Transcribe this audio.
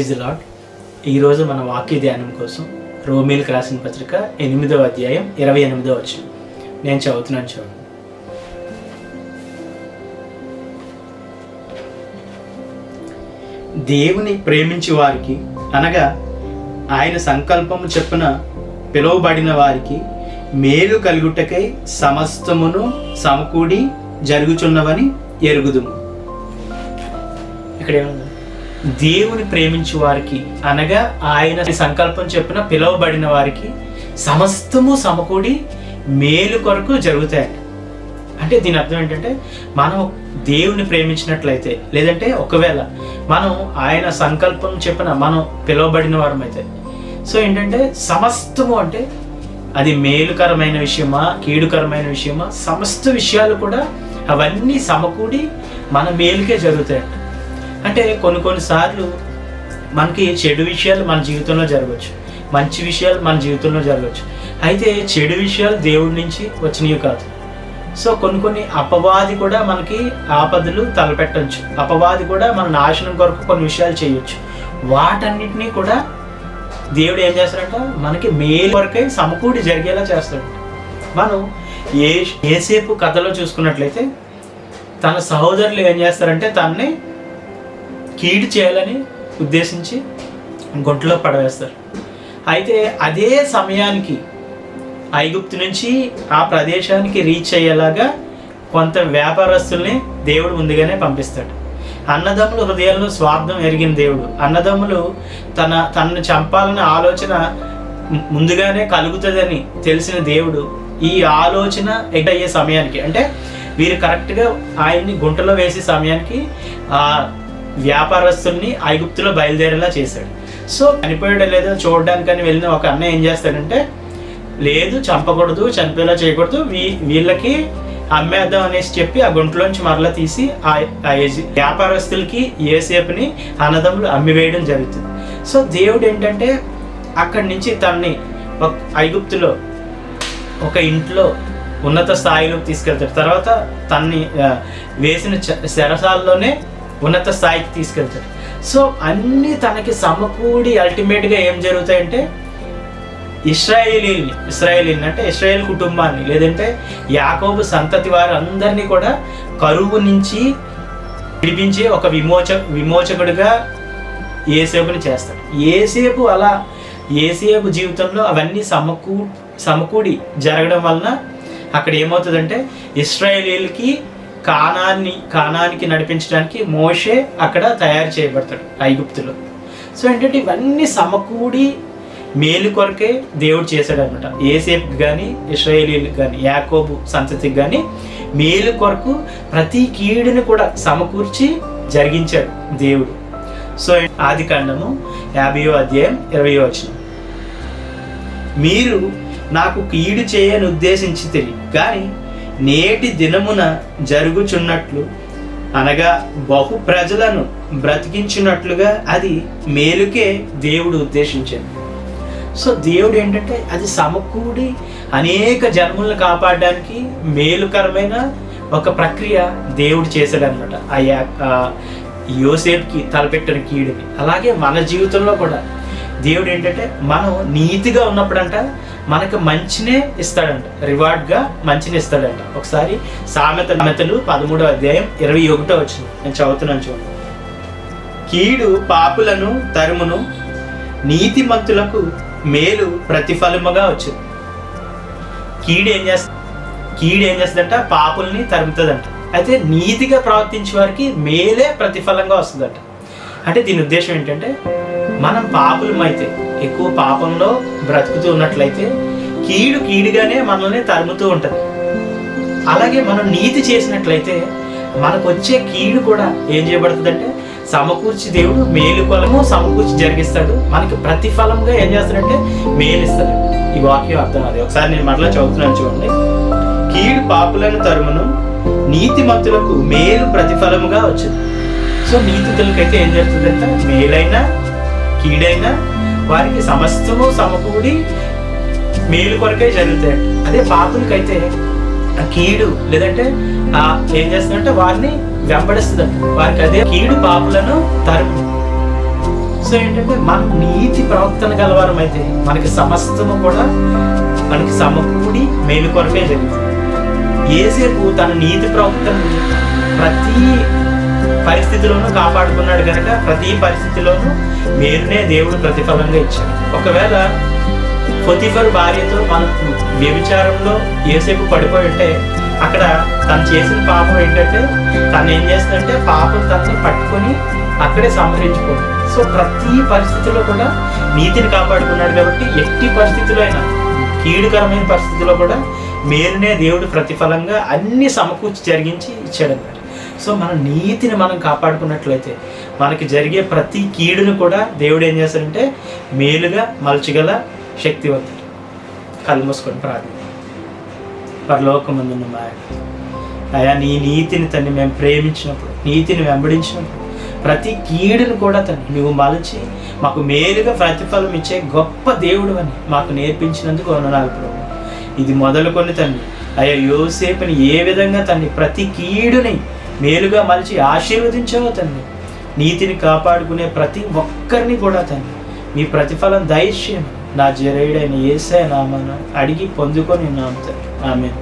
Praise the lord. ఈరోజు మన వాక్య ధ్యానం కోసం రోమీలకు రాసిన పత్రిక 8వ అధ్యాయం 28వ వచనం నేను చదువుతున్నాను. చూడండి. దేవుని ప్రేమించి వారికి అనగా ఆయన సంకల్పము చొప్పున పిలువబడిన వారికి మేలు కలుగుటకై సమస్తమును సమకూడి జరుగుచున్నవని ఎరుగుదుము. ఇక్కడ ఏమన్నా దేవుని ప్రేమించు వారికి అనగా ఆయన సంకల్పం చెప్పిన పిలువబడిన వారికి సమస్తము సమకూడి మేలు కొరకు జరుగుతాయి. అంటే దీని అర్థం ఏంటంటే మనం దేవుని ప్రేమించినట్లయితే, లేదంటే ఒకవేళ మనం ఆయన సంకల్పం చెప్పిన మనం పిలువబడిన వారమైతే, సో ఏంటంటే సమస్తము అంటే అది మేలుకరమైన విషయమా కీడుకరమైన విషయమా, సమస్త విషయాలు కూడా అవన్నీ సమకూడి మన మేలుకే జరుగుతాయి. అంటే కొన్నిసార్లు మనకి చెడు విషయాలు మన జీవితంలో జరగవచ్చు, మంచి విషయాలు మన జీవితంలో జరగవచ్చు. అయితే చెడు విషయాలు దేవుడి నుంచి వచ్చినవి కాదు. సో కొన్ని అపవాది కూడా మనకి ఆపదలు తలపెట్టవచ్చు. అపవాది కూడా మన నాశనం కొరకు కొన్ని విషయాలు చేయొచ్చు. వాటన్నిటినీ కూడా దేవుడు ఏం చేస్తాడంట, మనకి మేలు వరకై సమకూడి జరిగేలా చేస్తాడు. మనం ఏసేపు కథలో చూసుకున్నట్లయితే తన సహోదరులు ఏం చేస్తారంటే తనని కీడు చేయాలని ఉద్దేశించి గుంటలో పడవేస్తారు. అయితే అదే సమయానికి ఐగుప్తు నుంచి ఆ ప్రదేశానికి రీచ్ అయ్యేలాగా కొంత వ్యాపారస్తుల్ని దేవుడు ముందుగానే పంపిస్తాడు. అన్నదమ్ముల హృదయాల్లో స్వార్థం ఎరిగిన దేవుడు, అన్నదమ్ములు తనను చంపాలనే ఆలోచన ముందుగానే కలుగుతుందని తెలిసిన దేవుడు ఈ ఆలోచన ఎటయ్యే సమయానికి, అంటే వీరు కరెక్ట్గా ఆయన్ని గుంటలో వేసే సమయానికి ఆ వ్యాపారస్తుల్ని ఐగుప్తులో బయలుదేరేలా చేశాడు. సో చనిపోయాడో లేదో చూడడానికని వెళ్ళిన ఒక అన్న ఏం చేస్తాడంటే, లేదు చంపకూడదు, చనిపోయేలా చేయకూడదు, వీళ్ళకి అమ్మేద్దాం అనేసి చెప్పి ఆ గుంటలోంచి మరలా తీసి ఆ వ్యాపారస్తులకి యేసేపుని అన్నదమ్ములు అమ్మివేయడం జరుగుతుంది. సో దేవుడు ఏంటంటే అక్కడి నుంచి తనని ఐగుప్తులో ఒక ఇంట్లో ఉన్నత స్థాయిలోకి తీసుకెళ్తాడు. తర్వాత తనని వేసిన చెరసాలలోనే ఉన్నత స్థాయికి తీసుకెళ్తాడు. సో అన్నీ తనకి సమకూడి అల్టిమేట్గా ఏం జరుగుతాయంటే ఇశ్రాయేలీని అంటే ఇశ్రాయేల్ కుటుంబాన్ని, లేదంటే యాకోబు సంతతి వారు అందరినీ కూడా కరువు నుంచి విడిపించే ఒక విమోచకుడిగా యేసేపుని చేస్తాడు. యేసేపు జీవితంలో అవన్నీ సమకూడి జరగడం వలన అక్కడ ఏమవుతుందంటే ఇశ్రాయేలీలకి కానానికి నడిపించడానికి మోషే అక్కడ తయారు చేయబడతాడు ఐగుప్తులో. సో ఏంటంటే ఇవన్నీ సమకూడి మేలు కొరకే దేవుడు చేశాడు అనమాట. యేసేపుకి కానీ ఇశ్రాయేలీలకు కానీ యాకోబు సంతతికి కానీ మేలు కొరకు ప్రతి కీడుని కూడా సమకూర్చి జరిగించాడు దేవుడు. సో ఆదికాండము 50వ అధ్యాయం 20వ వచనం, మీరు నాకు కీడు చేయని ఉద్దేశించితిరి కానీ నేటి దినమున జరుగుచున్నట్లు అనగా బహు ప్రజలను బ్రతికించినట్లుగా అది మేలుకే దేవుడు ఉద్దేశించాడు. సో దేవుడు ఏంటంటే అది సమకూడి అనేక జన్మలను కాపాడడానికి మేలుకరమైన ఒక ప్రక్రియ దేవుడు చేశాడు అనమాట ఆ యోసేపుకి తలపెట్టిన కీడుని. అలాగే మన జీవితంలో కూడా దేవుడు ఏంటంటే మనం నీతిగా ఉన్నప్పుడంట మనకు మంచినే ఇస్తాడంట, రివార్డ్గా మంచిని ఇస్తాడంట. ఒకసారి సామెతలు 13వ అధ్యాయం 21వ వచనం నేను చదువుతున్నాను చూడండి. కీడు పాపులను తరుమును, నీతిమంతులకు మేలు ప్రతిఫలముగా వచ్చింది. కీడు ఏం చేస్తుందంట, పాపుల్ని తరుముతుందంట. అయితే నీతిగా ప్రవర్తించే వారికి మేలే ప్రతిఫలంగా వస్తుందంట. అంటే దీని ఉద్దేశం ఏంటంటే మనం పాపులమైతే, ఎక్కువ పాపంలో బ్రతుకుతూ ఉన్నట్లయితే కీడుగానే మనల్ని తరుముతూ ఉంటుంది. అలాగే మనం నీతి చేసినట్లయితే మనకు వచ్చే కీడు కూడా ఏం చేయబడుతుందంటే సమకూర్చి దేవుడు మేలు కొలము సమకూర్చి జరిగిస్తాడు. మనకి ప్రతిఫలంగా ఏం చేస్తాడంటే మేలు ఇస్తాడు. ఈ వాక్యం అర్థం అది. ఒకసారి నేను మరలా చదువుతున్నాను చూడండి. కీడు పాపులను తరుమును, నీతిమంతులకు మేలు ప్రతిఫలముగా వచ్చింది. సో నీతితులకైతే ఏం జరుగుతుందంటే మేలైనా కీడైనా వారికి సమస్తము సమకూడి మేలు కొరకే జరుగుతాయి. అదే పాపులకైతే కీడు లేదంటే ఏం చేస్తుందంటే వారిని వెంబడిస్తుందంట. వారికి అదే కీడు పాపులను తరుము. సో ఏంటంటే మన నీతి ప్రవర్తన గలవారం అయితే మనకి సమస్తము కూడా మనకి సమకూడి మేలు కొరకే జరుగుతుంది. యోసేపు తన నీతి ప్రవర్తనని ప్రతి పరిస్థితిలోనూ కాపాడుకున్నాడు కనుక ప్రతి పరిస్థితిలోనూ మేలునే దేవుడు ప్రతిఫలంగా ఇచ్చాడు. ఒకవేళ పొతిఫరు భార్యతో మనకు వ్యభిచారంలో యోసేపు పడిపోయి ఉంటే అక్కడ తను చేసిన పాపం ఏంటంటే తను ఏం చేస్తుందంటే పాపం తనని పట్టుకొని అక్కడే సంహరించుకోడు. సో ప్రతి పరిస్థితిలో కూడా నీతిని కాపాడుకున్నాడు కాబట్టి ఎట్టి పరిస్థితిలో అయినా కీడుకరమైన పరిస్థితిలో కూడా మేలునే దేవుడు ప్రతిఫలంగా అన్ని సమకూర్చి జరిగించి ఇచ్చాడు అన్నమాట. సో మన నీతిని మనం కాపాడుకున్నట్లయితే మనకి జరిగే ప్రతి కీడును కూడా దేవుడు ఏం చేస్తాడంటే మేలుగా మలచగల శక్తివంతుడు. కళ్ళు మూసుకొని ప్రార్థన. పరలోకమందున్న మా అయా, నీ నీతిని తండ్రి మేము ప్రేమించినప్పుడు, నీతిని వెంబడించినప్పుడు ప్రతి కీడును కూడా తండ్రి నువ్వు మలచి మాకు మేలుగా ప్రతిఫలం ఇచ్చే గొప్ప దేవుడు అని మాకు నేర్పించినందుకు వందనాలు ప్రభు. ఇది మొదలుకొని తండ్రి అయ్యా యోసేపుని ఏ విధంగా తండ్రి ప్రతి కీడుని మేలుగా మలిచి ఆశీర్వదించావో తండ్రి, నీతిని కాపాడుకునే ప్రతి ఒక్కరిని కూడా తండ్రి మీ ప్రతిఫలం దయచేయమని నా జరేయుడైన యేసయ్య నామమున అడిగి పొందుకొని ఉన్నాము తండ్రి. ఆమేన్.